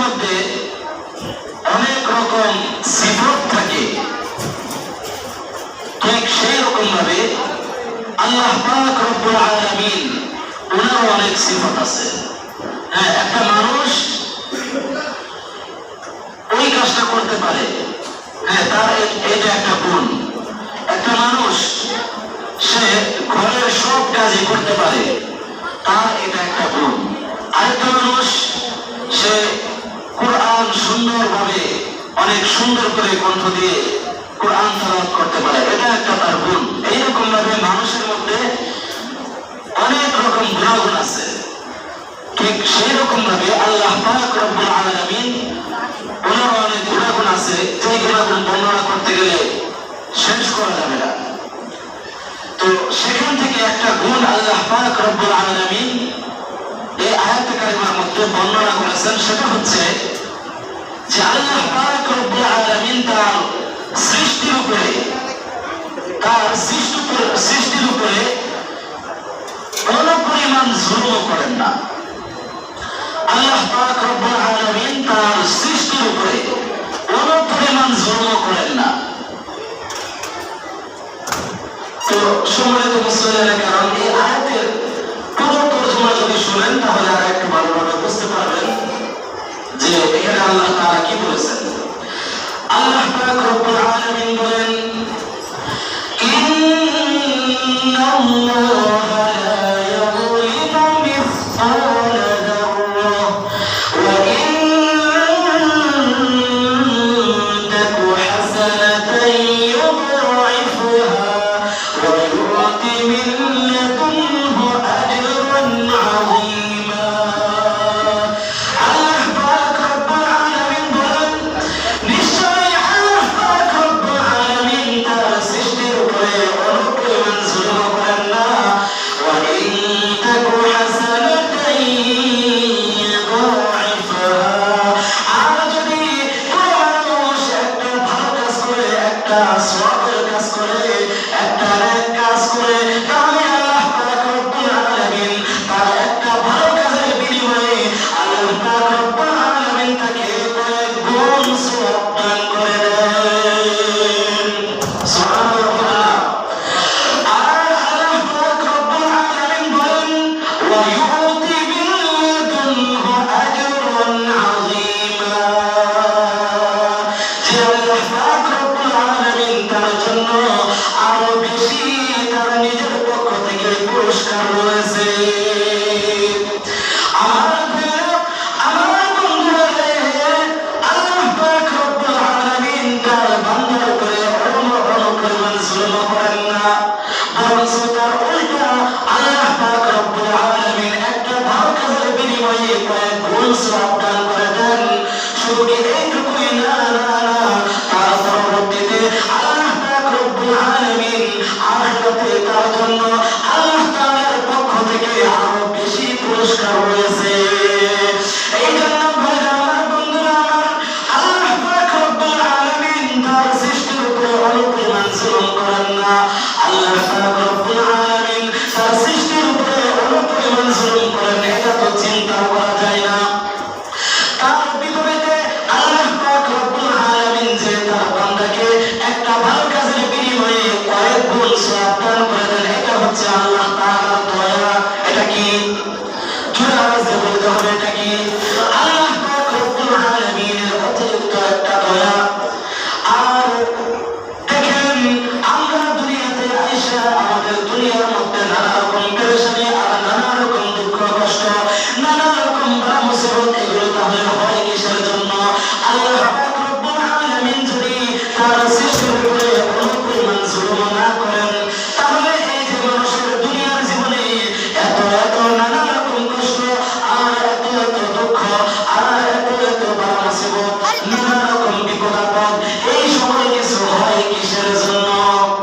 মধ্যে অনেক রকম সিফত থাকে, ঠিক সেই রকম ভাবে আল্লাহ পাক রব্বুল আলামিন ওনার অনেক সিফত আছে। হ্যাঁ, একটা মানুষ ওই কাজটা করতে পারে, হ্যাঁ, তার এটা একটা গুণ। একটা মানুষ সে ঘরের সব কাজই করতে পারে, তার এটা একটা গুণ। আরেকটা মানুষ সে কোরআন সুন্দরভাবে অনেক সুন্দর করে কণ্ঠ দিয়ে কোরআন তেলাওয়াত করতে পারে, এটা একটা তার গুণ। এইরকম ভাবে মানুষের মধ্যে অনেক রকম গুণাগুণ আছে। ঠিক সেই রকম ভাবে আল্লাহ পাক রব্বুল আলামিন ওনার অনেক গুণাগুণ আছে, যে গুণাগুণ বর্ণনা করতে গেলে শেষ করা যাবে না। তো সেখান থেকে একটা গুণ আল্লাহ পাক রব্বুল আলামিন এই আয়াতে কারিমার মধ্যে বর্ণনা করেছেন, সেটা হচ্ছে যে আল্লাহ পাক রব্বুল আলামিন তার সৃষ্টির উপরে কোন পরিমাণ জুলুম করেন না। আল্লাহ পাক রব্বুল আলামিন তার সৃষ্টির উপরে কোন পরিমাণ জুলুম করেন না। তো সম্মানিত মুসলিমের কারণ এই আয়াতের পুরো তর্জমা যদি শুনেন তাহলে আর একটু ভালোভাবে বুঝতে পারবেন যে এখানে আল্লাহ তাআলা কি বলেছেন। আল্লাহ পাক রব্বুল আলামিন বলেন, ইন্নাল্লাহা লা ইয়াযলিমু মিসকালা যাররাহ ওয়া ইন তাকু হাসানাতান ইউদাইফুহা ওয়া ইউ'তি মিন লাদুনহু আজরান আযীমা। আল্লাহ পাক রব্বুল আলামিন বলেন, নিশ্চয়ই আল্লাহ পাক রব্বুল আলামিন তার সৃষ্টির উপরে অনুপরিমাণ জুলুম করেন না। ওয়া ইন তাকু হাসানাতান ইউদাইফুহা, আর যদি কোনো মানুষ একটা ভালো কাজ করে, একটা সওয়াবের কাজ করে, একটা নেক কাজ করে, তাহলে আল্লাহ পাক রব্বুল আলামিন তার একটা ভালো কাজের বিনিময়ে আল্লাহ পাক রব্বুল আলামিন তাকে কয়েক গুণ সওয়াব দান করে দেন। সুবহানাল্লাহ। আর আল্লাহ পাক রব্বুল আলামিন বলেন, ওয়া ইউ'তি মিন লাদুনহু আজরান আযীমা, যে আল্লাহ পাক রব্বুল আলামিন তার জন্য আরো বেশি তার নিজের পক্ষ থেকে পুরস্কার রয়েছে। আমার ভাইরা, আমার বন্ধুরা রে, আল্লাহ পাক রব্বুল আলামিন তার বান্দার উপরে অনুপরিমাণ জুলুম করেন না, বরঞ্চ তার উল্টা আল্লাহ পাক রব্বুল আলামিন একটা ভালো কাজের বিনিময়ে কয়েক গুণ সওয়াব দান করে দেন। শুধু কি এইটুকুই না, তার পরবর্তীতে আল্লাহ পাক রব্বুল আলামিন আখিরাতে তার জন্য আল্লাহ তাআলার পক্ষ থেকে আরো বেশি পুরস্কার রয়েছে। এই জন্য ভাইরা আমার, বন্ধুরা আমার, আল্লাহ পাক রব্বুল আলামিন তার সৃষ্টির উপরে অনুপরিমাণ জুলুম করেন না। আল্লাহ পাক রব্বুল আলামিন তার সৃষ্টির উপরে অনুপরিমাণ জুলুম করেন, এটা তো চিন্তা করা যায় না। তার বিপরীতে আল্লাহ পাক রব্বুল আলামিন যে তার বান্দাকে একটা ভালো কাজের বিনিময়ে কয়েক গুণ সওয়াব দান করে দেন, এটা হচ্ছে আল্লাহ তাআলার দয়া। এটা কি? জোরে আওয়াজে বলতে হবে, এটা কি? আল্লাহ পাক রব্বুল আলামিনের অতিরিক্ত একটা দয়া। আর দেখেন, আমরা দুনিয়াতে আইসা আমাদের দুনিয়ার মধ্যে নানা রকম পেরেশানি আর নানা রকম দুঃখ কষ্ট, নানা রকম বালা মুসিবত, এগুলো তাহলে হয় কিসের জন্য? আল্লাহ পাক রব্বুল আলামিন যদি তার সৃষ্টির উপরে অনুপরিমাণ জুলুম না করেন, তাহলে এই যে মানুষের দুনিয়ার জীবনে এত এত নানা রকম কষ্ট আর এত এত দুঃখ আর এত এত বালা মুসিবত, নানা রকম বিপদ আপদ, এই সময় কিছু হয় কিসের জন্য?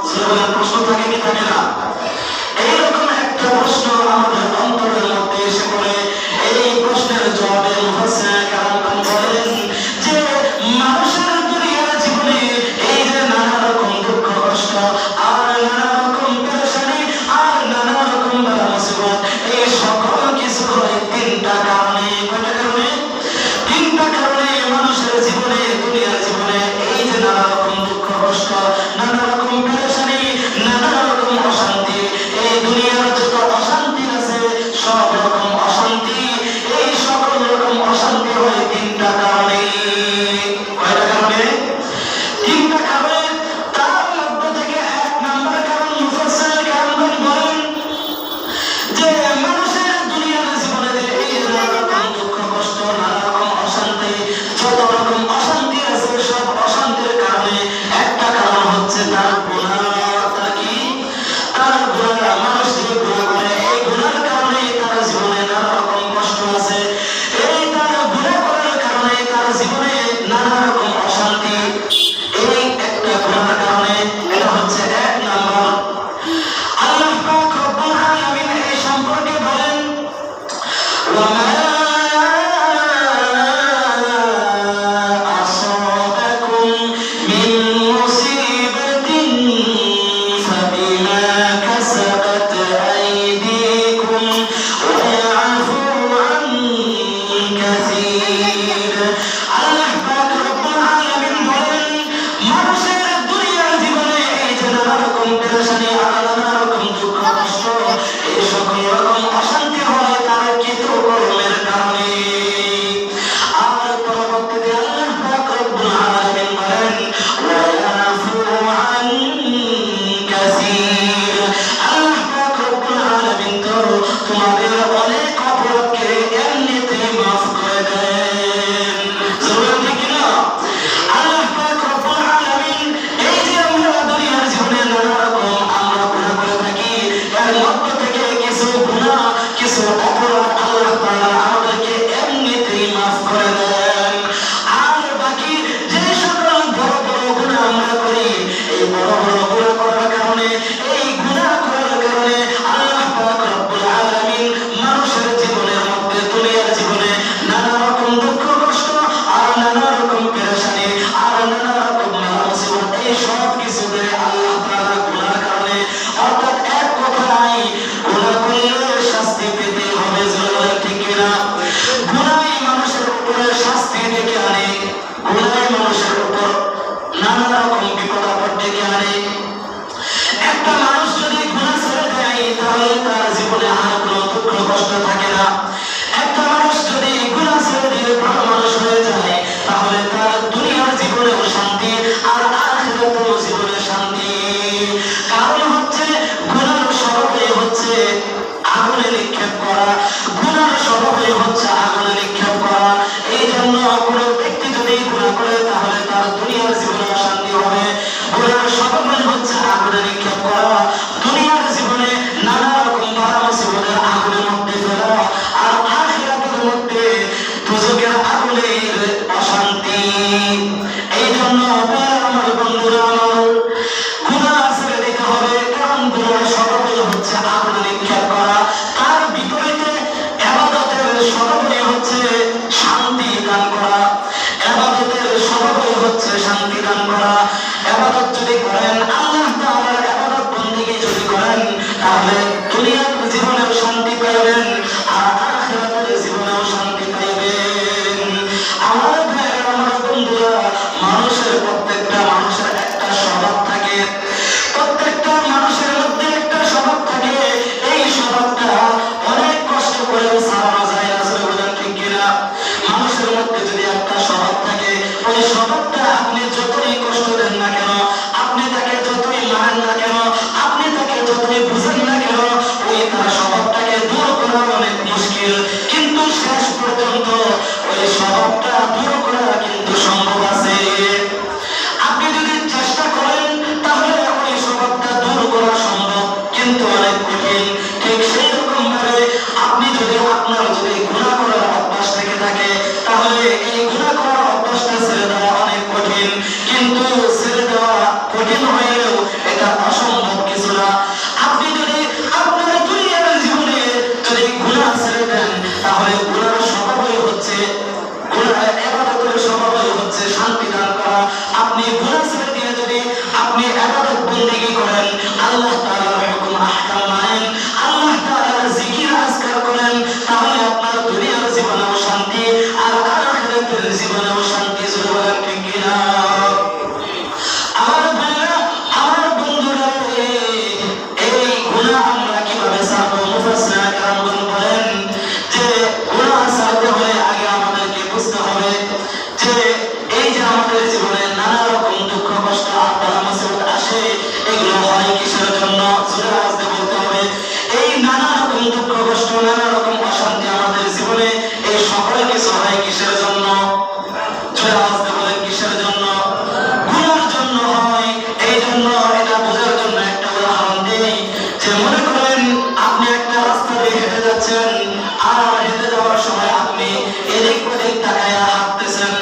জীবনের প্রশ্ন থাকে কি থাকে না? এইরকম একটা প্রশ্ন আমাদের অন্তরের মধ্যে এসে পড়ে। এই প্রশ্নের জবাবে মুফাসসির কেরাম বলেন যে মানুষের দুনিয়ার জীবনে এই যে আখিরাতের জীবনে শান্তি। কারণ হচ্ছে গুনার স্বভাবই হচ্ছে আগুনে নিক্ষেপ করা, গুনার স্বভাবই হচ্ছে আগুনে নিক্ষেপ করা। এই জন্য কোনো ব্যক্তি যদি গুনাহ করে তাহলে তার দুনিয়ার জীবনে অশান্তি হবে। গুনার স্বভাবই হচ্ছে আগুনে নিক্ষেপ করা, দুনিয়ার জীবনে নানা রকম বালা মুসিবতের আগুনের মধ্যে ফেলা, আর আখিরাতের মধ্যে দুজকের আগুনের অশান্তি। এই জন্য আমার বন্ধুরা আমার গুনাহ ছেড়ে দিতে হবে, কারণ গুনার স্বভাবই হচ্ছে আগুনে নিক্ষেপ করা। তার বিপরীতে ইবাদতের স্বভাবই হচ্ছে শান্তি দান করা, ইবাদতের স্বভাবই হচ্ছে শান্তি দান করা। ইবাদত যদি করেন, আল্লাহ তাআলার ইবাদত বন্দেগী যদি করেন, তাহলে দুনিয়ার জীবনেও শান্তি পাইবেন আর আখিরাতের জীবনেও শান্তি পাইবেন। আমার ভাইয়েরা, আমার বন্ধুরা, মানুষের প্রত্যেকটা মানুষের একটা স্বভাব থাকে, প্রত্যেকটা মানুষের মধ্যে একটা স্বভাব থাকে। এই স্বভাবটা অনেক কষ্ট করেও ছাড়ানো যায় না, বলেন ঠিক কিনা? মানুষের মধ্যে যদি একটা স্বভাব থাকে, ওই স্বভাবটা আপনি যতই কষ্ট দেন না কেন, আপনি তাকে যতই মানেন না কেন, আপনি তাকে যতই বুঝেন না কেন, ওই তার স্বভাবটাকে দূর করা অনেক মুশকিল। কিন্তু শেষ পর্যন্ত ওই স্বভাবটা দূর করা কিন্তু সম্ভব আছে। আপনি যদি চেষ্টা করেন তাহলে ওই স্বভাবটা দূর করা সম্ভব, কিন্তু অনেক কঠিন। ঠিক সেই রকম ভাবে আপনি যদি আপনার যদি গুনাহ করার অভ্যাস থেকে থাকে, তাহলে এই গুনাহ করার অভ্যাসটা ছেড়ে দেওয়া অনেক কঠিন। কিন্তু ছেড়ে দেওয়া কঠিন হলেও এটা অসম্ভব কিছু না। আপনি যদি আপনার দুনিয়ার জীবনে যদি গুনাহ ছেড়ে দেন, তাহলে গুনাহর স্বভাবই হচ্ছে ইবাদতের স্বভাবই হচ্ছে শান্তি দান করা। আপনি গুনাহ ছেড়ে দিয়ে যদি আপনি ইবাদত বন্দেগী করেন, আল্লাহ তাআলার হুকুম আহকাম মানেন, আল্লাহ তাআলার জিকির আজকার করেন, তাহলে আপনার দুনিয়ার জীবনেও শান্তি আর আখিরাতের জীবনেও শান্তি। বলেন ঠিক কিনা? আমার ভাইরা, আমার বন্ধুরা, এই গুনাহ আমরা কিভাবে ছাড়বো? মুফাসসিরিন কেরামগণ বলেন যে গুনাহ ছাড়তে হলে আগে আমাদেরকে বুঝতে হবে যে এই যে আমাদের জীবনে নানা রকম দুঃখ কষ্ট আর বালা মুসিবত আসে, এগুলো হয় কিসের জন্য? জোরে আওয়াজ দিয়ে বলতে হবে। এই নানা রকম দুঃখ কষ্ট, নানা রকম অশান্তি আমাদের জীবনে, এই সকল কিছু হয় কিসের জন্য? জোরে আওয়াজ দিয়ে বলেন, কিসের জন্য? গুনার জন্য হয়। এই জন্য এটা বোঝার জন্য একটা উদাহরণ দিই, যে মনে করেন আপনি একটা রাস্তা দিয়ে হেঁটে যাচ্ছেন, আর হেঁটে যাওয়ার সময় আপনি এদিক ওদিক তাকায় হাঁটতেছেন,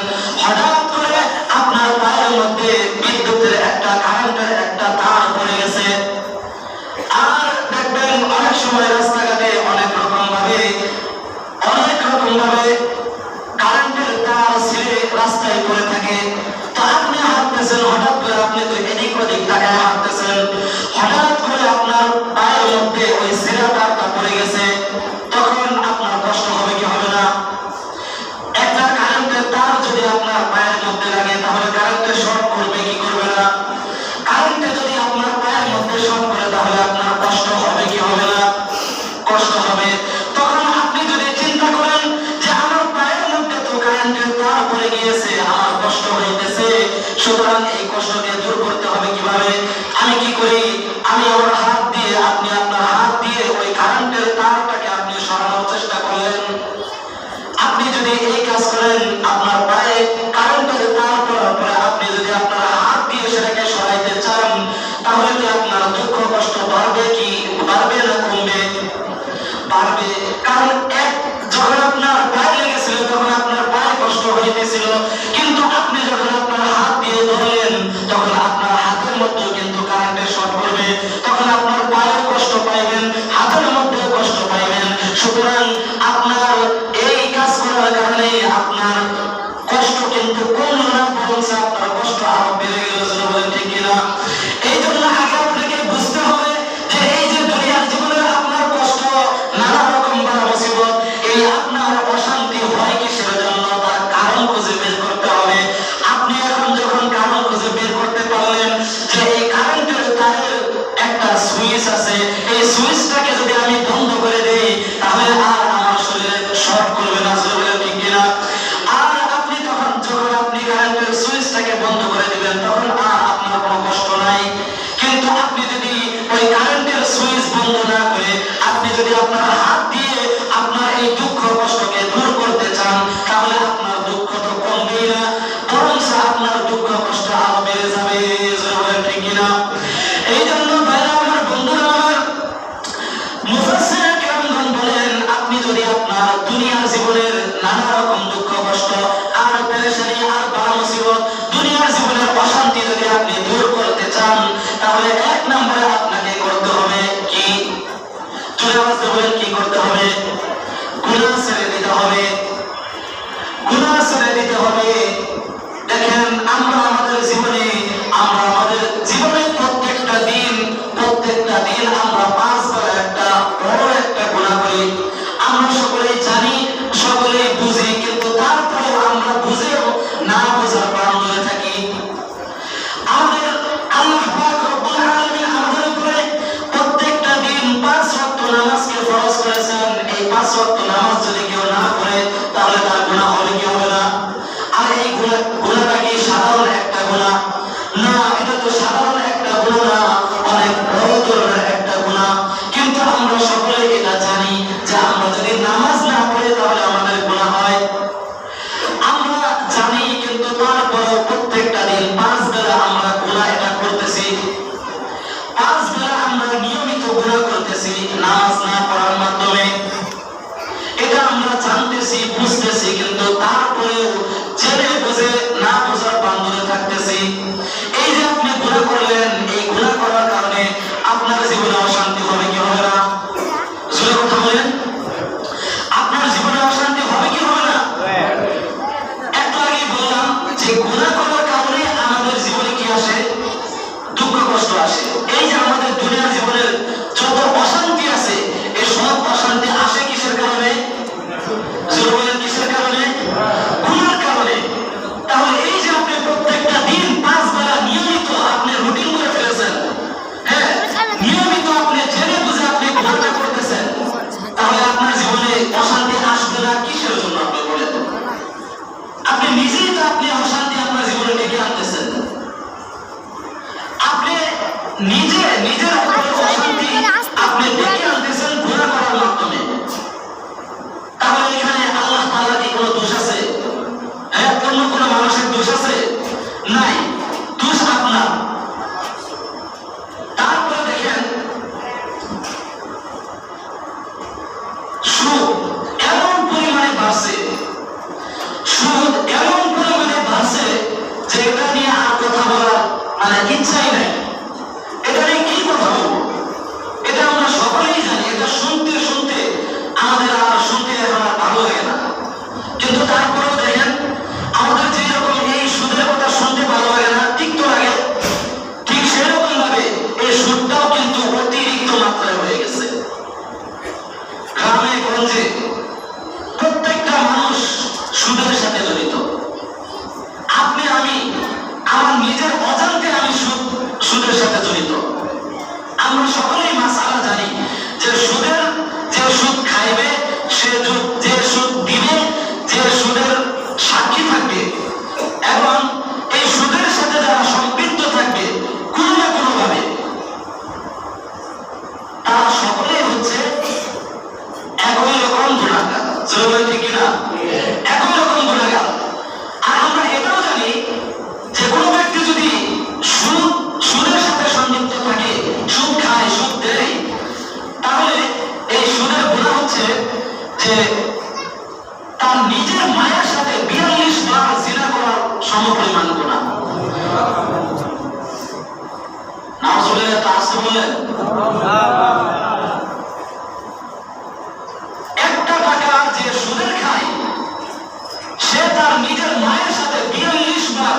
হঠাৎ করে আপনার পায়ের মধ্যে বিদ্যুতের একটা কারেন্টের একটা তার পড়ে গেছে। আর দেখবেন অনেক সময় রাস্তাঘাটে অনেক রকম ভাবে কারেন্টের তার ছিঁড়ে রাস্তায় পড়ে থাকে। তো আপনি হাঁটতেছেন, হঠাৎ করে আপনি তো এদিক ওদিক তাকায় হাঁটতেছেন, হঠাৎ করে আপনার পায়ের মধ্যে ওই ছিঁড়া তারটা পড়ে গেছে। তখন আপনার কষ্ট হবে কি হবে না? একটা কারেন্টের তার যদি আপনার পায়ের মধ্যে লাগে, তাহলে কারেন্টে শর্ট করবে কি করবে না? কারেন্টে যদি আপনার পায়ের মধ্যে শর্ট করে, তাহলে আপনার কষ্ট হবে কি হবে না? কষ্ট হবে। তখন আপনি যদি চিন্তা করেন যে আমার পায়ের মধ্যে তো কারেন্টের তার পড়ে গিয়েছে, আমার কষ্ট হইতেছে, সুতরাং এই কষ্টকে দূর করতে হবে কিভাবে? আমি কি করি? আমি আমার হাত দিয়ে, আপনি আপনার হাত দিয়ে ওই কারেন্টের তারটাকে আপনি সরানোর চেষ্টা করলেন। আপনি যদি এই কাজ করেন, আপনার পায়ে কারেন্টের তার পড়ার পরে আপনি যদি আপনার হাত দিয়ে সেটাকে সরাইতে চান, তাহলে কি আপনার দুঃখ কষ্ট বাড়বে কি বাড়বে না কমবে? বাড়বে। কারণ যখন আপনার পায়ে লেগেছিল তখন আপনার পায়ে কষ্ট হইতেছিল, কিন্তু আপনি যখন আপনার হাত দিয়ে ধরলেন, তখন আপনার হাতের মধ্যেও কিন্তু কারেন্টের শর্ট করবে, তখন আপনার পায়ে কষ্ট পাইবেন, হাতের মধ্যে কষ্ট পাইবেন। সুতরাং আপনার এই কাজ করার কারণে আপনার কষ্ট কিন্তু কমল না, বরঞ্চ আপনার কষ্ট আরো বেড়ে গেল। বলেন ঠিক কিনা? এই জন্য আগে আপনাকে বুঝতে হবে যে এই যে দুনিয়ার জীবনে আপনার কষ্ট, নানা রকম বালা মুসিবত, এই আপনার অশান্তি হয় কিসের জন্য? তার কারণ খুঁজে বের করতে হবে। আপনি এখন যখন কারণ খুঁজে বের করতে পারলেন যে এই কারেন্টের তারের একটা সুইচ আছে, এই সুইচটাকে যদি আমি বন্ধ করে দেই, তাহলে আর আমার শরীরে শর্ট করবে না। বলেন ঠিক কিনা? আর আপনি তখন যখন আপনি কারেন্টের সুইচটাকে বন্ধ করে দিবেন, তখন আর আপনার কোনো যদি আপনারা হাত দিয়ে আপনার এই দুঃখ কষ্টকে দূর করতে চান, তাহলে আপনার দুঃখ তো কমবেই না, বরং আপনার দুঃখ কষ্ট আরো বেড়ে যাবে। ঠিক কিনা? এই জন্য ভাইরা আমার, বন্ধুরা আমার, মুফাসসির কেরামগণ বলেন, আপনি যদি আপনার দুনিয়ার জীবনের নানা রকম দুঃখ কষ্ট আর পেরেশানি আর বালা মুসিবত, দুনিয়ার জীবনের অশান্তি যদি আপনি দূর করতে চান, তাহলে এক নম্বরে আপনাকে করতে হবে কি? চলে আসতে বলেন, কি করতে হবে? গুনাহ ছেড়ে দিতে হবে। গুনাহ ছেড়ে দিতে হবে। দেখেন, আমরা আমাদের জীবনে প্রত্যেকটা দিন আমরা 5 বার একটা বড় একটা গুনাহ করি। আমরা সকলেই জানি, সকলেই বুঝি, কিন্তু তারপরে আমরা বুঝেও না বোঝার প্রান্তরে থাকি। আমাদের আল্লাহ পাক রব্বুল আলামিন আমাদের উপরে প্রত্যেকটা দিন 5 ওয়াক্ত নামাজকে ফরজ করেছেন। এই 5 ওয়াক্ত নামাজ যদি কেউ না করে, তাহলে তার গুনাহ হবে কি হবে না? আর এই গুনাহটা কি সাধারণ একটা গুনাহ না? এটা তো সাধারণ একটা গুনাহ না, অনেক বড় ধরনের একটা গুনাহ। কিন্তু আমরা সকলে এটা জানি যে আমরা যদি নামাজ না পড়ি তাহলে আমাদের গুনাহ হয়। আমরা জানি, কিন্তু তারপরে প্রত্যেকটা দিন 5 বেলা আমরা গুনাহ এটা করতেছি। 5 বেলা আমরা নিয়মিত গুনাহ করতেছি নামাজ না পড়ার মাধ্যমে। এটা আমরা জানতেছি, বুঝতেছি, কিন্তু তারপরেও জেনে বুঝে না বোঝার বান্ধবে থাকতেছি। এই যে আপনি গুনাহ করলেন, এই গুনাহ করার কারণে আপনার জীবনে অশান্তি হবে কি হবে না? জোরে কথা বলেন। আপনার জীবনে অশান্তি হবে কি হবে না? একটু আগে বললাম যে গুনাহ করার কারণে আমাদের জীবনে কি আসে? দুঃখ কষ্ট আসে। এই যে আমাদের দুনিয়ার জীবনের যত অশান্তি আছে, এই সব অশান্তি আসে কিসের কারণে? জোরে বলেন, কিসের কারণে? গুনাহর কারণে। তাহলে এই যে আপনি প্রত্যেকটা দিন 5 বেলা নিয়মিত আপনি রুটিন করে ফেলেছেন, হ্যাঁ, নিয়মিত আপনি জেনে বুঝে আপনি গুনাহটা করতেছেন, তাহলে আপনার জীবনে অশান্তি আসবে না কিসের জন্য? আপনি বলেন। আপনি নিজেই তো আপনি অশান্তি আপনার জীবনে ডেকে আনতেছেন। আপনি নিজের অশান্তি আপনি ডেকে আনতেছেন গুনাহ করার মাধ্যমে। তাহলে এখানে আল্লাহ তাআলার কি কোনো দোষ আছে? হ্যাঁ, অন্য কোনো মানুষের দোষ আছে? নাই, দোষ আপনার। তারপরে দেখেন, সুদ এমন পরিমাণে বাড়ছে, সুদ এমন পরিমাণে বাড়ছে যে এটা নিয়ে আর কথা বলার ইচ্ছাই নাই। এটা নিয়ে কি কথা বলবো? এটা আমরা সকলেই জানি। এটা শুনতে শুনতে আমাদের আর শুনতে এখন আর ভালো লাগে না। কিন্তু তারপরেও দেখেন, আমাদের যে রকম এই সুদের কথা শুনতে ভালো লাগে না, ঠিক তো লাগে, ঠিক সেরকম ভাবে এই সুদটাও কিন্তু অতিরিক্ত মাত্রায় হয়ে গেছে। গ্রামে গঞ্জে প্রত্যেকটা মানুষ সুদের সাথে জড়িত। আপনি, আমি, আমার নিজের অজান্তে আমি সুদের সাথে জড়িত। আমরা সকলেই মাসালা জানি যে যে সুদ খাইবে, যে সুদ দিবে, যে সুদের সাক্ষী থাকবে, এবং এই সুদের সাথে যারা সম্পৃক্ত থাকবে কোনো না কোনো ভাবে, তারা সকলেই হচ্ছে একই রকম গুনাহগার। জোরে ঠিক কিনা? একই রকম গুনাহগার। আর আমরা এটাও জানি যে কোনো ব্যক্তি যদি সুদের সাথে সংযুক্ত থাকে, সুদ খায়, সুদ দেয়, তাহলে এই সুদের গুনাহ হচ্ছে যে তার নিজের মায়ের সাথে 42 বার জিনা করার সমপরিমাণ গুনাহ। নাউজুবিল্লাহ, তা আসতে বলেন। একটা টাকা যে সুদের খায়, সে তার নিজের মায়ের সাথে 42 বার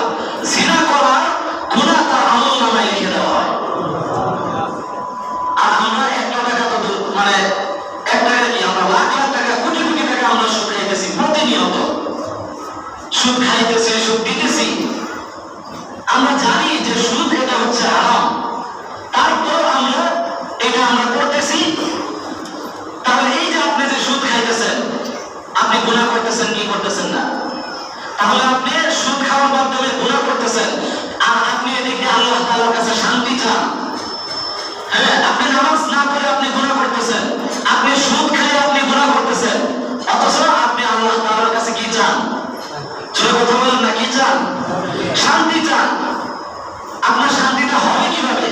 জিনা করার গুনাহ তার আমলনামায় লিখে দেওয়া হয়। আর আমরা একটা টাকা তো এক টাকা কি, আমরা লাখ লাখ টাকা, কোটি কোটি টাকা আমরা সুদ খাইতেছি প্রতিনিয়ত। সুদ খাইতেছি, সুদ দিতেছি। আমরা জানি যে সুদ এটা হচ্ছে হারাম, তারপর আমরা করতেছি। তাহলে এই যে আপনি যে সুদ খাইতেছেন, আপনি গুনাহ করতেছেন কি করতেছেন না? তাহলে আপনি সুদ খাওয়ার মাধ্যমে গুনাহ করতেছেন, আর আপনি এদিকে আল্লাহ তাআলার কাছে শান্তি চান। হ্যাঁ, আপনি নামাজ না পড়ে আপনি গুনাহ করতেছেন, আপনি সুদ খেয়ে আপনি গুনাহ করতেছেন, অথচ আপনি আল্লাহ তাআলার কাছে কি চান? জোরে কথা বলেন না, কি চান? শান্তি চান। আপনার শান্তিটা হবে কিভাবে?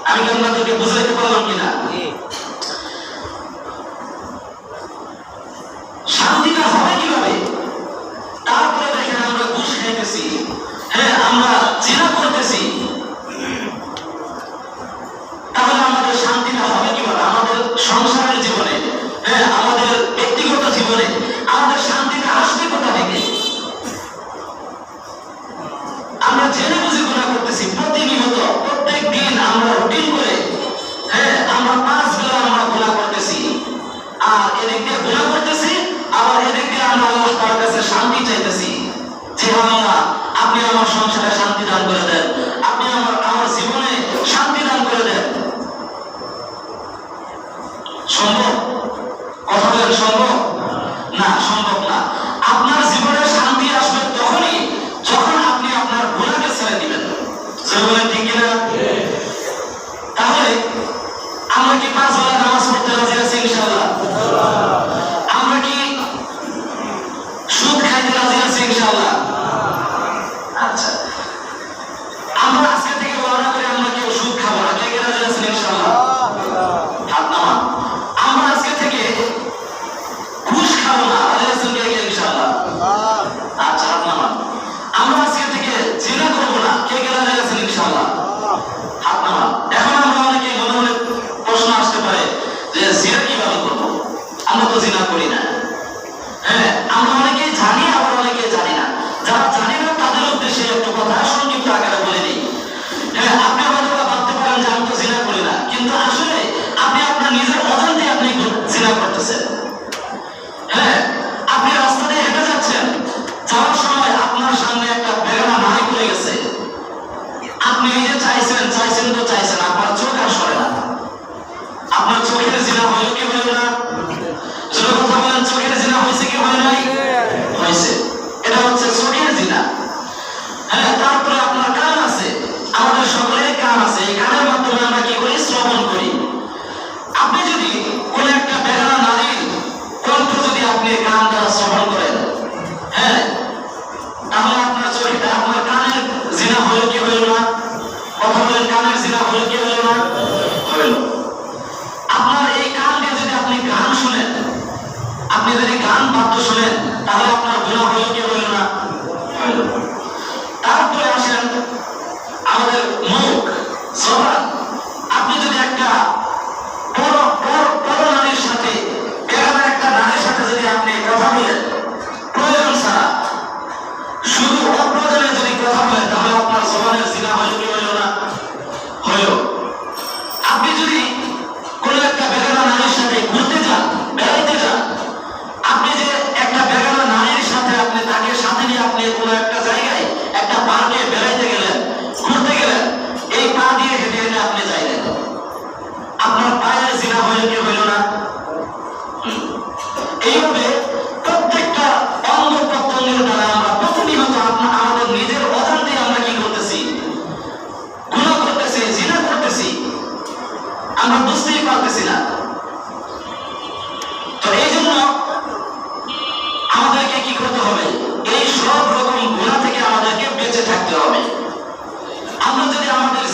আমি কি আপনাদেরকে বুঝাইতে পারলাম কিনা? শান্তিটা হবে কিভাবে? তারপরে দেখেন আমরা ঘুষ খাইতেছি, হ্যাঁ আমরা জিনা করতেছি, তাহলে আমাদের শান্তিটা হবে কিভাবে? আমাদের সংসারের জীবনে, হ্যাঁ আমাদের ব্যক্তিগত জীবনে আমাদের শান্তিটা আসবে কোথা থেকে? আমরা জেনে বুঝে গুনাহ করতেছি প্রতিনিয়ত, প্রত্যেক দিন আমরা রুটিন করে, হ্যাঁ আমরা 5 বেলা আমরা গুনাহ করতেছি, আর এদিক দিয়ে গুনাহ করতেছি, আবার এদিক দিয়ে আমরা আল্লাহ তাআলার কাছে শান্তি চাইতেছি যে আল্লাহ আপনি আমার সংসারে শান্তি দান করে দেন, আপনি আমার জীবনে শান্তি দান করে দেন। সম্ভব? কথা বলেন সম্ভব? না, সম্ভব না। আপনার জীবনে শান্তি আসবে তখনই যখন আপনি আপনার গুনাহকে ছেড়ে দিবেন। বলেন ঠিক কিনা? তাহলে আমরা কি 5 বেলা নামাজ পড়তে রাজি আছি ইনশাআল্লাহ? আমরা কি সুদ খাইতে রাজি আছি ইনশাআল্লাহ? আচ্ছা, আমরা আজকে থেকে ওয়াদা করি আমরা কেউ সুদ খাবো না। কে কে রাজি আছেন ইনশাআল্লাহ? হাত নামান। আমরা আজকে থেকে ঘুষ খাবো না। রাজি আছেন কে কে ইনশাআল্লাহ? আচ্ছা, হাত নামান। আমরা আজকে থেকে জিনা করবো না। কে কে রাজি আছেন ইনশাআল্লাহ? হাত নামান। এখন আমরা অনেকে মনে মনে প্রশ্ন আসতে পারে যে জিনা কিভাবে করবো? আমরা তো জিনা করি না। হ্যাঁ, আমরা অনেকেই জানি, আবার অনেকেই জানি না। যারা জানি না তাদের উদ্দেশ্যে একটু কথা সংক্ষিপ্ত আকারে বলে দিই। হ্যাঁ, আপনি হয়তো ভাবতে পারেন যে আমি তো জিনা করি না, কিন্তু আসলে আপনি আপনার নিজের অজান্তে আপনি জিনা করতেছেন। হ্যাঁ, আপনি রাস্তা দিয়ে হেঁটে যাচ্ছেন, যাওয়ার সময় আপনার সামনে একটা বেগানা নারী পড়ে গেছে। আপনি এই যে চাইছেন তো চাইছেন, আপনার চোখ আর সরে না। আপনার চোখের জিনা হলো কি হলো না? জোরে কথা বলেন, চোখের জিনা হয়েছে কি হয় নাই? হয়েছে। এটা হচ্ছে চোখের জিনা। হ্যাঁ, তারপরে আপনার কান আছে, আমাদের সকলের কান আছে। এই কানের মাধ্যমে আমরা কি করি? শ্রবণ করি। আপনি যদি কোন একটা বেগানা নারীর কণ্ঠ যদি আপনি কান দ্বারা শ্রবণ করেন, হ্যাঁ তাহলে আপনার চোখটা, আপনার কানের জিনা হলো কি হলো না? কথা বলেন, কানের জিনা হলো কি হলো না? হলো। আপনার এই কান দিয়ে যদি আপনি গান শুনেন, আপনি যদি গান বাদ্য শুনেন, তাহলে আপনার গুনাহ হলো কি হলো না? হলো। তারপরে আসেন আমাদের মুখ, জবান। আপনি যদি একটা বড় নারীর সাথে, বেগানা একটা নারীর সাথে যদি আপনি কথা বলেন প্রয়োজন ছাড়া, শুধু অপ্রয়োজনে যদি কথা বলেন, তাহলে আপনার জবানের জিনা হলো কি হলো না? হলো। আপনি যদি কোনো একটা বেগানা নারীর সাথে ঘুরতে যান, বেড়াইতে যান, আপনি যে একটা বেগানা নারীর সাথে আপনি তাকে সাথে নিয়ে আপনি কোনো একটা জায়গায়, একটা পার্কে বেড়াইতে গেলেন, ঘুরতে গেলেন, এই পা দিয়ে হেঁটে হেঁটে আপনি যাইলেন, আপনার পায়ের জিনা হলো কি হলো না? এইভাবে প্রত্যেকটা অঙ্গ প্রত্যঙ্গের দ্বারা আমরা প্রতিনিয়ত আমাদের নিজের অজান্তে আমরা কি করতেছি? গুনাহ করতেছি, জিনা করতেছি, আমরা বুঝতেই পারতেছি না। তো এই জন্য আমাদেরকে কি করতে হবে? এই সব রকম গুনাহ থেকে আমাদেরকে বেঁচে থাকতে হবে। আমরা যদি আমাদের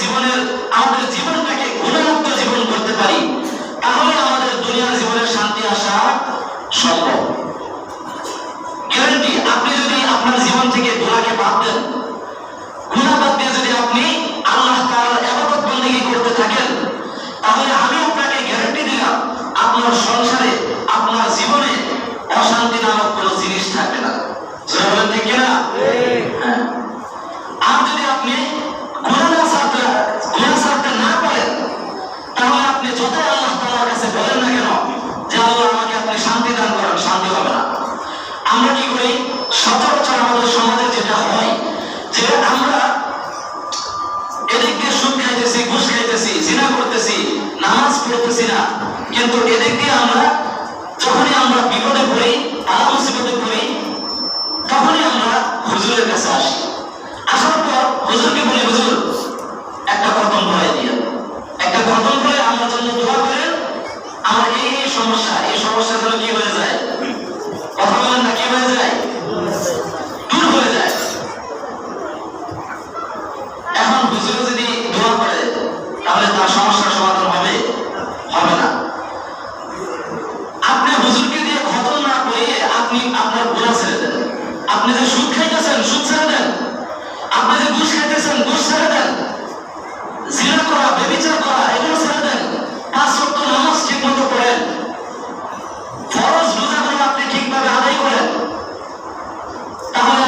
জীবনটাকে গুনাহমুক্ত জীবন করতে পারি, তাহলে আমাদের দুনিয়ার জীবনের শান্তি আসা সম্ভব। গ্যারান্টি। আপনি যদি আপনার জীবন থেকে গুনাহকে বাদ দেন, গুনাহ বাদ দিয়ে যদি আপনি আল্লাহ তাআলার ইবাদত বন্দেগী করতে থাকেন, তাহলে আমি আপনাকে গ্যারান্টি দিলাম আপনার সংসারে, আপনার জীবনে অশান্তি নামক কোনো জিনিস থাকবে না। বলেন ঠিক কিনা? আর যদি আপনি গুনাহ ছাড়তে না পারেন, তাহলে আপনি যত আল্লাহ তাআলার কাছে বলেন না কেন যে আল্লাহ আমাকে আপনি শান্তি দান করেন, শান্তি হবে না। আমরা কি করি? সচরাচর আমাদের সমাজে যেটা হয় যে আমরা এদিক দিয়ে সুদ খাইতেছি, ঘুষ খাইতেছি, জিনা করতেছি, নামাজ পড়তেছি না, কিন্তু এদিক দিয়ে আমরা যখনই আমরা বিপদে পড়ি, আলা মুসিবতে পড়ি, তখনই আমরা হুজুরের কাছে আসি। আসার পর হুজুরকে বলি, হুজুর একটা খতম পড়াই দিয়ে, একটা খতম পড়ে আমার জন্য দোয়া করেন, জিনা করা, ব্যভিচার করা এগুলো ছেড়ে দেন। 5 ওয়াক্ত নামাজ ঠিকমতো পড়েন, ফরজ রোজাগুলো আপনি ঠিকভাবে আদায় করেন, তাহলে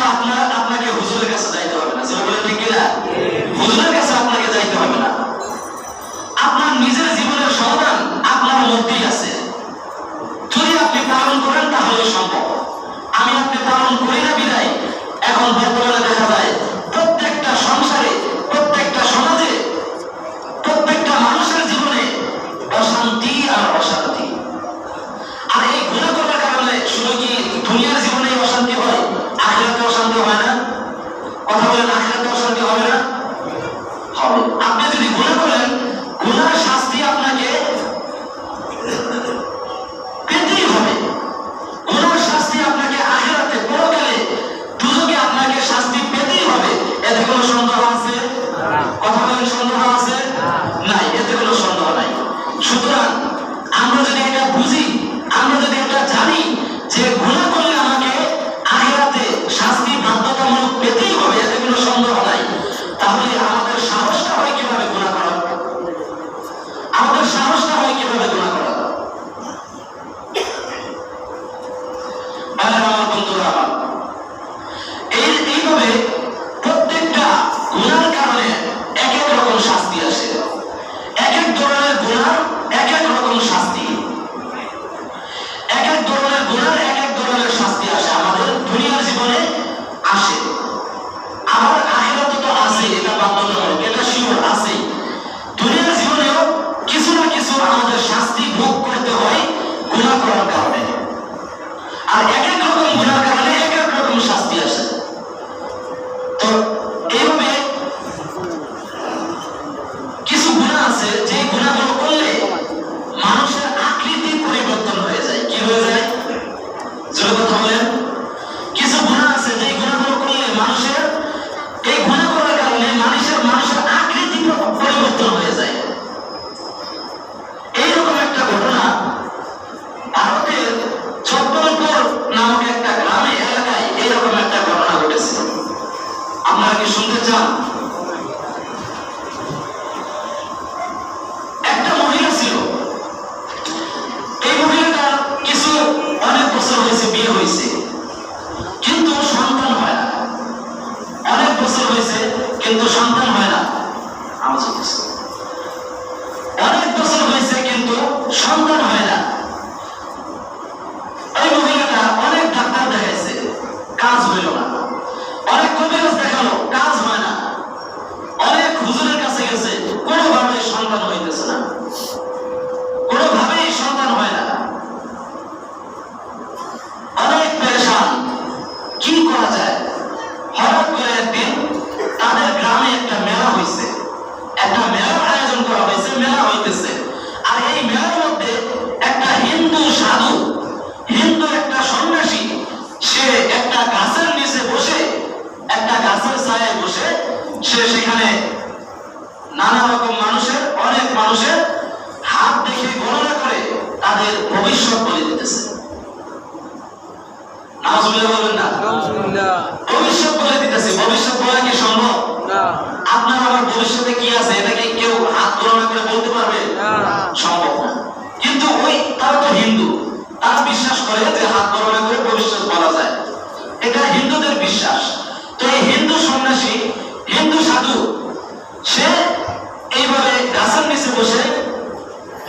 আপনাকে হুজুরের কাছে যাইতে হবে না। বলে ঠিক কিনা? হুজুরের কাছে আপনাকে যাইতে হবে না। আপনার নিজের জীবনের সমাধান আপনার মধ্যেই আছে। যদি আপনি পালন করেন তাহলে সম্ভব। আমি আপনি পালন করি না বিদায় এখন বর্তমানে দেখা যায় প্রত্যেকটা সংসারে, প্রত্যেকটা সমাজে, প্রত্যেকটা মানুষের জীবনে অশান্তি আর অশান্তি। আর এই গুনাহ করার কারণে শুধু কি দুনিয়ার জীবনে অশান্তি হয়, আখিরাতে অশান্তি হয় না? কথা বলেন, আখিরাতে অশান্তি হবে না? হবে। আপনি যদি গুনাহ করেন, গুনাহের শাস্তি আপনাকে পেতেই হবে। গুনাহের শাস্তি আপনাকে আখিরাতে, পরকালে দুজকে আপনাকে শাস্তি পেতেই হবে। এতে কোনো সন্দেহ আছে? কথা বলেন, সন্দেহ আছে? নাই, এতে কোনো সন্দেহ নাই। সুতরাং আমরা যদি এটা বুঝি, আমরা যদি এটা জানি যে গুনাহ করলে আমাকে আখিরাতে শাস্তি বাধ্যতামূলক পেতেই হবে, এতে কোনো সন্দেহ নাই, তাহলে আমাদের সাহসটা হয় কিভাবে গুনাহ করার? আমাদের সাহসটা হয় কিভাবে গুনাহ করার? আমার বন্ধুরা, এইভাবে প্রত্যেকটা গুনার কারণে এক এক রকম শাস্তি আসে। এক এক ধরনের গুনার এক এক রকম শাস্তি, এক এক ধরনের গুনার এক এক ধরনের শাস্তি আসে। আমাদের দুনিয়ার জীবনে আসে, আমার আখিরাতে তো আছে, এটা বাধ্যতামূলক, এটা শিওর আছে। দুনিয়ার জীবনেও কিছু না কিছু আমাদের শাস্তি ভোগ করতে হয় গুনাহ করার কারণে। আর এক এক রকম গুনার কারণে এক এক রকম শাস্তি আসে। তো এইভাবে কিছু গুনাহ আছে যে গুনাহগুলো করলে মানুষের আকৃতি পরিবর্তন হয়ে যায়। কি হয়ে যায়? জোরে কথা বলেন। কিছু গুনাহ আছে যে গুনাহগুলো করলে মানুষের, এই গুনাহ করার কারণে মানুষের আকৃতি পরিবর্তন হয়ে যায়। এইরকম একটা ঘটনা ভারতের ছত্তরপুর নামক একটা গ্রামে, এলাকায় এইরকম একটা ঘটনা ঘটেছে। আপনারা কি শুনতে চান? একটা মহিলা ছিল, এই মহিলাটার কিছু অনেক বছর হয়েছে, বিয়ে হয়েছে, কিন্তু সন্তান হয় না। অনেক বছর হয়েছে কিন্তু সন্তান হয় না। অনেক বছর হয়েছে কিন্তু সন্তান হয় না। ওই মহিলাটা অনেক ডাক্তার দেখাইছে, কাজ হইল না। অনেক কবিরাজ দেখালো, কাজ হয় না। অনেক হুজুরের কাছে গেছে, কোনোভাবে সন্তান হইতেছে না, কোনোভাবেই সন্তান হয় না। অনেক পেরেশান, কি করা যায়? হঠাৎ করে একদিন তাদের গ্রামে একটা মেলা হয়েছে, একটা মেলার আয়োজন করা হয়েছে, মেলা হইতেছে। আর এই মেলার মধ্যে একটা হিন্দু সাধু, হিন্দু একটা সন্ন্যাসী, সে একটা গাছের নিচে বসে, একটা গাছের ছায়ায় বসে, সে সেখানে নানা রকম মানুষের, অনেক মানুষের হাত দেখে গণনা করে তাদের ভবিষ্যৎ বলে দিতেছে। নাউজুবিল্লাহ বলবেন না? ভবিষ্যৎ বলে দিতেছে। ভবিষ্যৎ বলা কি সম্ভব? আপনার আমার ভবিষ্যতে কি আছে এটাকে কেউ হাত গণনা করে বলতে পারবে? সম্ভব না। কিন্তু তারা তো হিন্দু, তারা বিশ্বাস করে যে হাত গণনা করে ভবিষ্যৎ বলা যায়, এটা হিন্দুদের বিশ্বাস। তো এই হিন্দু সন্ন্যাসী, হিন্দু সাধু, সে এইভাবে গাছের নিচে বসে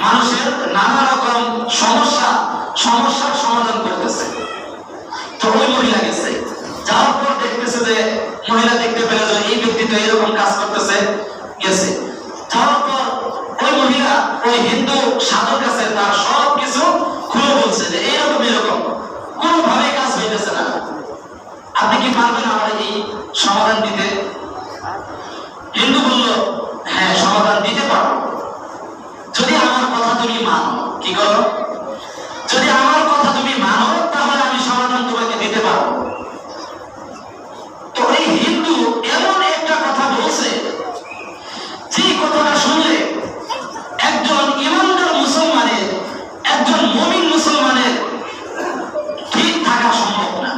মানুষের নানা রকম সমস্যার সমাধান করতেছে। তো ওই মহিলা গেছে, যাওয়ার পর দেখতেছে যে মহিলা দেখতে পেল যে এই ব্যক্তি তো এরকম কাজ করতেছে। গেছে, যাওয়ার পর ওই মহিলা ওই হিন্দু সাধুর কাছে তার সব কিছু খুলে বলছে যে এরকম এরকম কোনোভাবে কাজ হইতেছে না, আপনি কি পারবেন আমার এই সমাধান দিতে? হিন্দু বলল, হ্যাঁ সমাধান দিতে পারো, যদি আমার কথা তুমি মানো। কি করো? যদি আমার কথা তুমি মানো তাহলে আমি সমাধান তোমাকে দিতে পারবো। তো এই হিন্দু এমন একটা কথা বলছে, যে কথাটা শুনলে একজন ইমানদার মুসলমানের, একজন মুমিন মুসলমানের ঠিক থাকা সম্ভব না,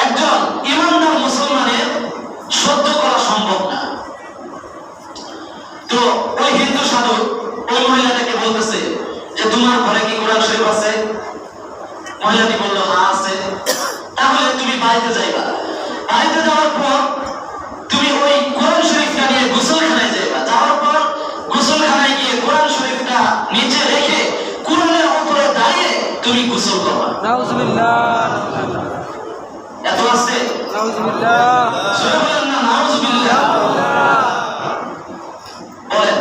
একজন ইমানদার মুসলমানের সহ্য করা সম্ভব না। বলেন না নাউজুবিল্লাহ। বলেন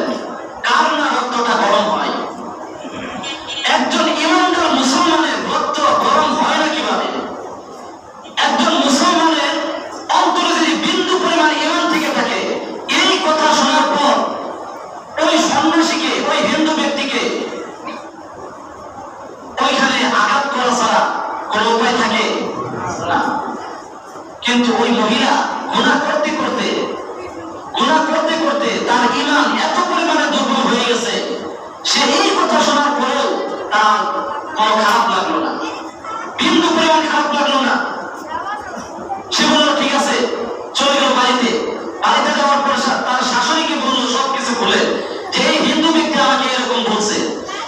কার না রক্তটা গরম হয়? একজন ইমানদার মুসলমানের রক্ত গরম হয় না কিভাবে? একজন মুসলমানের অন্তরে যদি বিন্দু পরিমাণ ঈমান থেকে থাকে, এই কথা শোনার পর ওই সন্ন্যাসীকে, ওই হিন্দু ব্যক্তিকে ওইখানে আঘাত করা ছাড়া কোনো উপায় থাকে না। কিন্তু ওই মহিলা গুনাহ করতে করতে তার ঈমান এত পরিমাণে দুর্বল হয়ে গেছে, সে এই কথা শোনার পরেও তার কোনো খারাপ লাগলো না, বিন্দু পরিমাণ খারাপ লাগলো না। সে বললো ঠিক আছে, চলে গেল বাড়িতে। বাড়িতে যাওয়ার পর তার শাশুড়িকে বললো সবকিছু বলে যে এই হিন্দু ব্যক্তি আমাকে এরকম বলছে।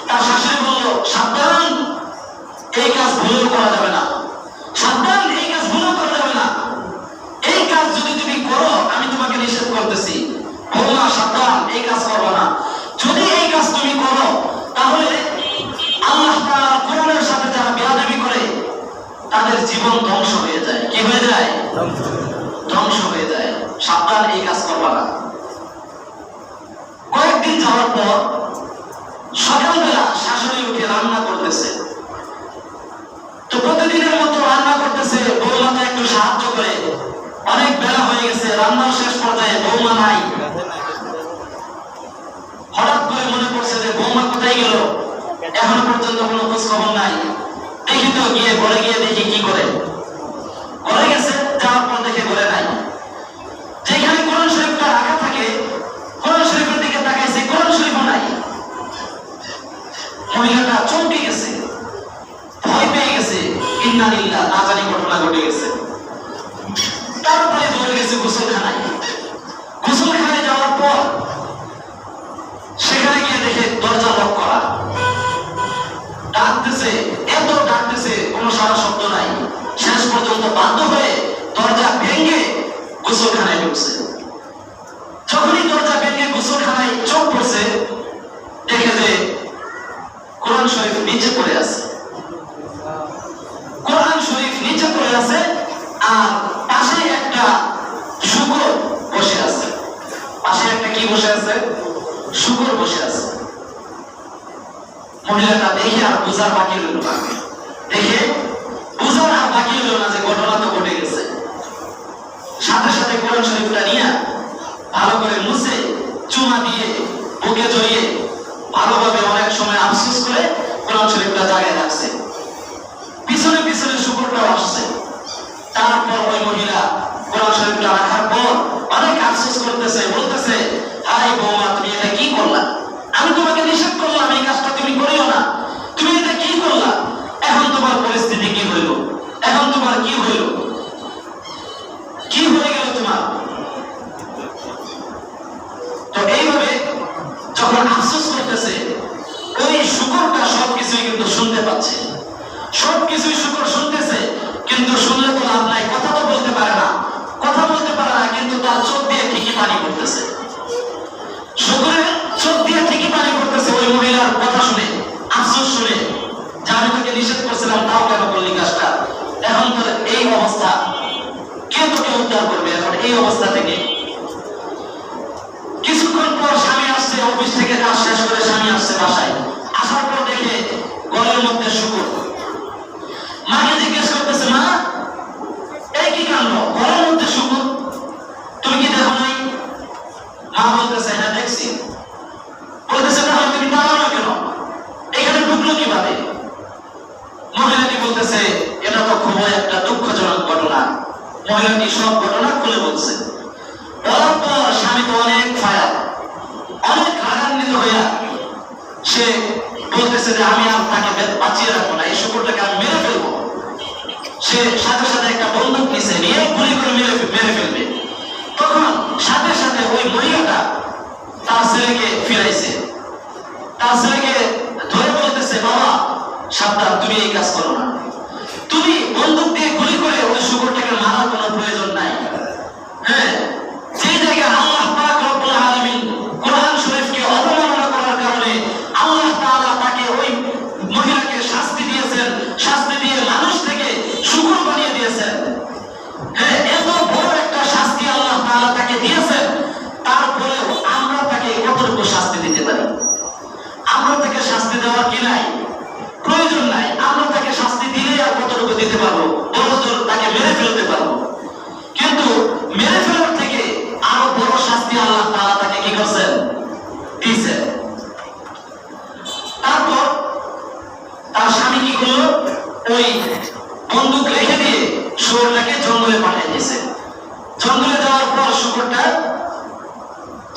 তার শাশুড়ি বললো সাবধান, এই কাজ ভুলেও করা যাবে না, সাবধান, এই কাজ ভুলেও করা যাবে না। এই কাজ যদি তুমি করো আমি তোমাকে নিষেধ করতেছি। বৌমা সাবধান, এই কাজ করবো না। যদি এই কাজ তুমি করো তাহলে আল্লাহ তাআলার কোরআনের সাথে যারা বেয়াদবি করে তাদের জীবন ধ্বংস হয়ে যায়। কি হয়ে যায়? ধ্বংস হয়ে যায়। সাবধান, এই কাজ করবা না। কয়েকদিন যাওয়ার পর সকালবেলা শাশুড়ি উঠে রান্না করতেছে। তো প্রতিদিনের মতো রান্না করতেছে, বৌমা তো একটু সাহায্য করে। অনেক বেলা হয়ে গেছে, রান্নার শেষ পর্যায়ে বৌমা নাই। হঠাৎ করে মনে পড়ছে যে বৌমা কোথায় গেল, এখনো পর্যন্ত কোনো খোঁজ খবর নাই। দেখি তো, গিয়ে ঘরে গিয়ে দেখি কি করে। ঘরে গেছে, যাওয়ার পর দেখে ঘরে নাই। যেখানে কোরআন শরীফটা রাখা থাকে, কোরআন শরীফের দিকে তাকাইছে, কোরআন শরীফও নাই। মহিলাটা চমকে গেছে, ভয় পেয়ে গেছে, ইন্না লিল্লাহ, না জানি ঘটনা ঘটে গেছে। তারপরে দৌড়ে গেছে গোসলখানায়। গোসলখানায় যাওয়ার পর সেখানে গিয়ে দেখে দরজা লক করা। ডাকতেছে, এত ডাকতেছে, কোনো সারা শব্দ নাই। শেষ পর্যন্ত বাধ্য হয়ে দরজা ভেঙে গোসলখানায় ঢুকছে। যখনই দরজা ভেঙে গোসলখানায় চোখ পড়ছে, দেখে যে কোরআন শরীফ নিচে পড়ে আছে। কোরআন শরীফ নিচে পড়ে আছে, আর পাশে একটা শূকর বসে আছে। পাশে একটা কি বসে আছে? শূকর বসে আছে। মহিলাটা দেখে আর বুঝার বাকি রইল না, যে ঘটনা তো ঘটে গেছে। সাথে সাথে কোরআন শরীফটা নিয়ে ভালো করে মুছে চুমা দিয়ে বুকে জড়িয়ে ভালোভাবে অনেক সময় আফসোস করে কোরআন শরীফটা জায়গায় রাখছে। পিছনে পিছনে শূকরটাও আসছে। তারপর ওই মহিলা কোরআন শরীফটা রাখার পর অনেক আফসোস করতেছে, বলতেছে হাই বৌমা, তুমি এটা কি করলা? আমি তোমাকে নিষেধ করলাম এই কাজটা তুমি করিও না, তুমি এটা কি করলা? এখন তোমার পরিস্থিতি কি হইল? এখন তোমার কি হইল? কি হয়ে গেল তোমার? তো এইভাবে যখন আফসোস করতেছে, ওই শূকরটা সবকিছুই কিন্তু শুনতে পাচ্ছে। সবকিছুই শূকর শুনতেছে, কিন্তু শুনলে তো লাভ নাই, কথা তো বলতে পারে না। কিন্তু তার চোখ দিয়ে ঠিকই পানি পড়তেছে। শূকরের চোখ দিয়ে ঠিকই পানি পড়তেছে ওই মহিলার কথা শুনে, আফসোস শুনে, যে আমি তোকে নিষেধ করছিলাম, তাও কেন করলি কাজটা? এখন তোর এই অবস্থা, কে তোকে উদ্ধার করবে এখন এই অবস্থা থেকে? কিছুক্ষণ পর স্বামী আসছে, অফিস থেকে কাজ শেষ করে স্বামী আসছে বাসায়। আসার পর দেখে গলের মধ্যে শূকর। মাকে জিজ্ঞেস করতেছে, মা এই কি কাণ্ড, গলের মধ্যে শূকর, তুমি কি দেখো নাই? মা বলতেছে হ্যাঁ দেখছি। বলতেছে তাহলে তুমি দাঁড়ানো কেন, এখানে ঢুকলো কিভাবে? মহিলাটি বলতেছে এটা তো খুবই একটা দুঃখজনক ঘটনা। মহিলাটি সব ঘটনা খুলে বলছে। বলার পর স্বামী তো অনেক ফায়ার, অনেক রাগান্বিত হইয়া সে বলতেছে যে আমি আর তাকে বাঁচিয়ে রাখবো না, এই শূকরটাকে আমি মেরে ফেলবো। সে সাথে সাথে একটা বন্দুক নিচে নিয়ে গুলি করে মেরে ফেলবে। তখন সাথে সাথে ওই মহিলাটা তার ছেলেকে ফিরাইছে। তার ছেলেকে ধরে বলতেছে, বাবা সাবধান, তুমি এই কাজ করো না। তুমি বন্দুক দিয়ে গুলি করে ওই শূকরটাকে মারার কোনো প্রয়োজন নাই। হ্যাঁ, যে জায়গায় আল্লাহ পাক রব্বুল আলামিন কোরআন শরীফকে অবমাননা করার কারণে আল্লাহ তাআলা তাকে ওই মহিলাকে শাস্তি দিয়েছেন, শাস্তি দিয়ে মানুষ থেকে শূকর বানিয়ে দিয়েছেন। হ্যাঁ, এত বড়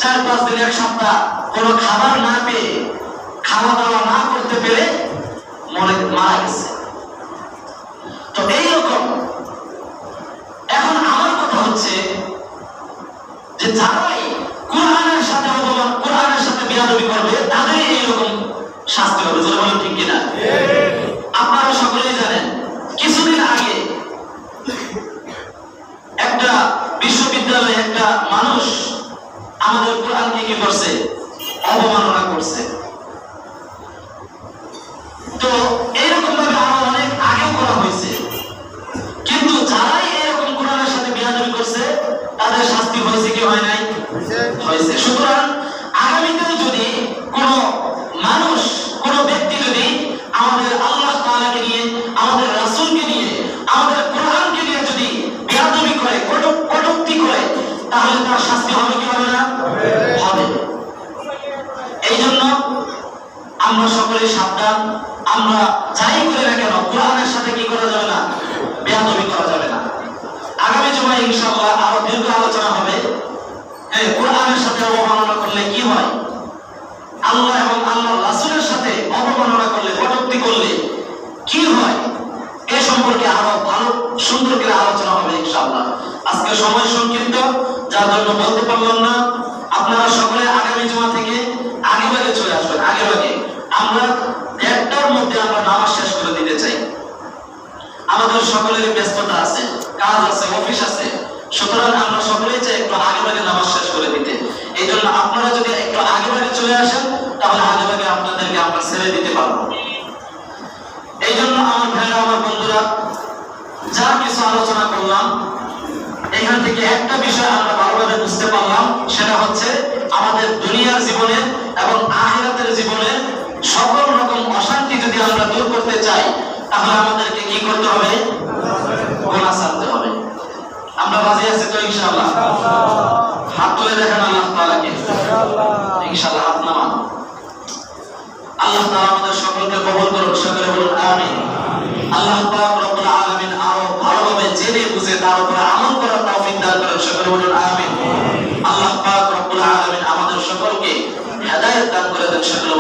4-5 দিন, 1 সপ্তাহ কোনো খাবার না পেয়ে, খাওয়া দাওয়া না করতে পেরে মারা গেছে। তো এইরকম এখন আমার কথা হচ্ছে যে যারাই কোরআনের সাথে অপমান, কোরআনের সাথে বিয়াদবি করবে তাদেরই এইরকম শাস্তি হবে। যারা বলেন ঠিক কিনা? আপনারা সকলেই জানেন কিছুদিন আগে একটা বিশ্ববিদ্যালয়ে একটা মানুষ আমাদের কোরআনকে কি করছে? অবমাননা করছে। তো এরকম ভাবে আরো অনেক আগেও করা হয়েছে, কিন্তু যারাই এরকম কোরআনের সাথে বিয়াদবি করছে তাদের শাস্তি হয়েছে কি হয় নাই? হয়েছে। সুতরাং আগামীতে যদি কোনো মানুষ, কোনো ব্যক্তি যদি আমাদের আল্লাহ তাআলাকে নিয়ে, আমাদের রাসূলকে নিয়ে, আমাদের কোরআনকে নিয়ে যদি বিয়াদবি করে, কটূক্তি করে, তাহলে তার শাস্তি হবে কি হবে না? হবে। এই জন্য আমরা সকলে সাবধান। আমরা যাই করি না কেন কোরআনের সাথে কি করা যাবে না? বিয়াদবি করা যাবে না। আগামী জুমায় ইনশাআল্লাহ আরো দীর্ঘ আলোচনা হবে। কোরআনের সাথে অবমাননা করলে কি হয়, আল্লাহ এবং আল্লাহর রাসূলের সাথে অবমাননা করলে, কটূক্তি করলে কি হয়, এ সম্পর্কে আরো ভালো সুন্দর করে আলোচনা হবে ইনশাআল্লাহ। আজকে সময় সংক্ষিপ্ত, যার জন্য বলতে পারলাম না। আপনারা সকলে আগামী জুমা থেকে আগেভাগে চলে আসবেন। আগেভাগে আমরা 1টার মধ্যে আমরা নামাজ শেষ করে দিতে চাই। আমাদের সকলের ব্যস্ততা আছে, কাজ আছে, অফিস আছে। সুতরাং আমরা সকলেই চাই একটু আগেভাগে নামাজ শেষ করে দিতে। এই জন্য আপনারা যদি একটু আগেভাগে চলে আসেন তাহলে আগেভাগে আপনাদেরকে আমরা ছেড়ে দিতে পারবো। এই জন্য আমার ভাইরা, আমার বন্ধুরা, যা কিছু আলোচনা করলাম এখান থেকে একটা বিষয় আমরা ভালোভাবে বুঝতে পারলাম, সেটা হচ্ছে আমাদের দুনিয়ার জীবনে এবং আখিরাতের জীবনে সকল রকম অশান্তি যদি আমরা দূর করতে চাই তাহলে আমাদেরকে কি করতে হবে? গুনাহ ছাড়তে হবে। আমরা রাজি আছি তো ইনশাআল্লাহ? হাত তুলে দেখেন আল্লাহ তাআলাকে, ইনশাআল্লাহ হাত নামান। আল্লাহ তাআলা আমাদের সকলকে কবুল করুন। সকলে বলুন আমিন। আল্লাহ পাক রব্বুল আলামিন আরো ভালোভাবে জেনে বুঝে তার উপর আমল করার তৌফিক দান করেন। সকলে বলুন আমিন। আল্লাহ পাক রব্বুল আলামিন আমাদের সকলকে হেদায়েত দান করে দেন। সকলে